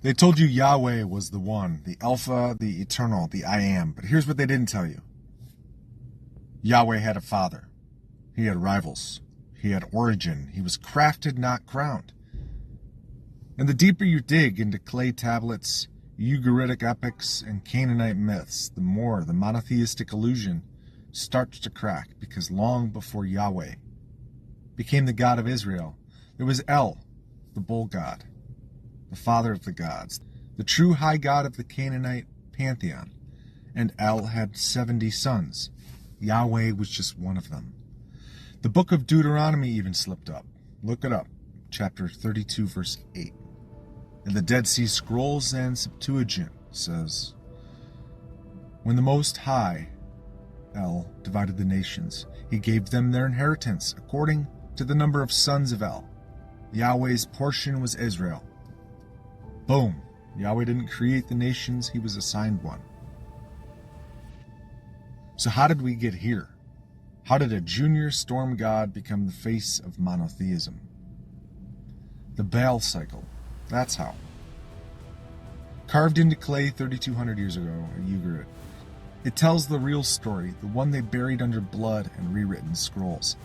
They told you Yahweh was the one, the Alpha, the Eternal, the I Am. But here's what they didn't tell you. Yahweh had a father. He had rivals. He had origin. He was crafted, not crowned. And the deeper you dig into clay tablets, Ugaritic epics, and Canaanite myths, the more the monotheistic illusion starts to crack, because long before Yahweh became the God of Israel, there was El, the bull god, the father of the gods, the true high god of the Canaanite pantheon. And El had 70 sons. Yahweh was just one of them. The book of Deuteronomy even slipped up. Look it up. Chapter 32, verse 8. And the Dead Sea Scrolls and Septuagint says, when the Most High, El, divided the nations, he gave them their inheritance according to the number of sons of El. Yahweh's portion was Israel. Boom. Yahweh didn't create the nations, he was assigned one. So how did we get here? How did a junior storm god become the face of monotheism? The Baal cycle. That's how. Carved into clay 3,200 years ago at Ugarit. It tells the real story, the one they buried under blood and rewritten scrolls.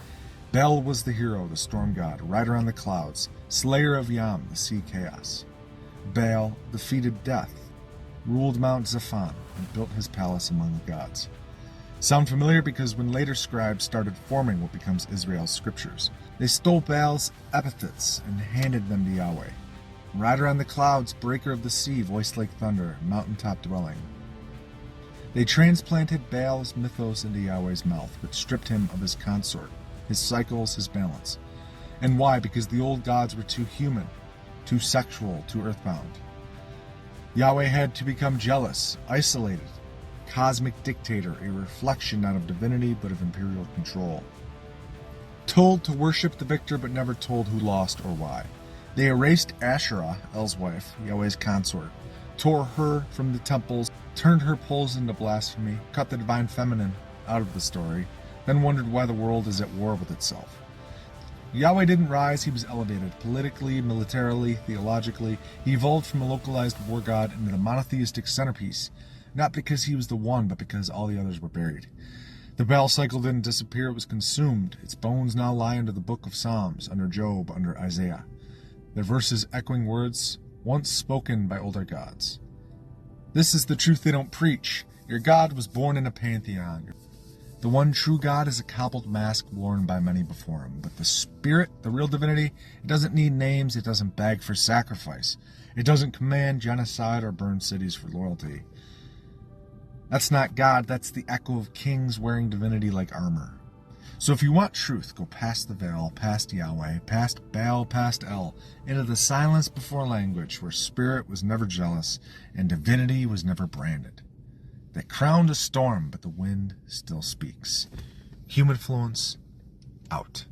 Baal was the hero, the storm god, rider on the clouds, slayer of Yam, the sea chaos. Baal defeated death, ruled Mount Zaphon, and built his palace among the gods. Sound familiar? Because when later scribes started forming what becomes Israel's scriptures, they stole Baal's epithets and handed them to Yahweh. Rider on the clouds, breaker of the sea, voice like thunder, mountaintop dwelling. They transplanted Baal's mythos into Yahweh's mouth, which stripped him of his consort, his cycles, his balance. And why? Because the old gods were too human, too sexual, too earthbound. Yahweh had to become jealous, isolated, cosmic dictator, a reflection not of divinity but of imperial control. Told to worship the victor but never told who lost or why. They erased Asherah, El's wife, Yahweh's consort, tore her from the temples, turned her poles into blasphemy, cut the divine feminine out of the story, then wondered why the world is at war with itself. Yahweh didn't rise, he was elevated, politically, militarily, theologically. He evolved from a localized war god into the monotheistic centerpiece, not because he was the one, but because all the others were buried. The Baal cycle didn't disappear, it was consumed. Its bones now lie under the book of Psalms, under Job, under Isaiah. Their verses echoing words once spoken by older gods. This is the truth they don't preach. Your God was born in a pantheon. The one true God is a cobbled mask worn by many before him. But the Spirit, the real divinity, it doesn't need names, it doesn't beg for sacrifice. It doesn't command genocide or burn cities for loyalty. That's not God, that's the echo of kings wearing divinity like armor. So if you want truth, go past the veil, past Yahweh, past Baal, past El, into the silence before language, where spirit was never jealous and divinity was never branded. They crowned a storm, but the wind still speaks. Humanfluence, out.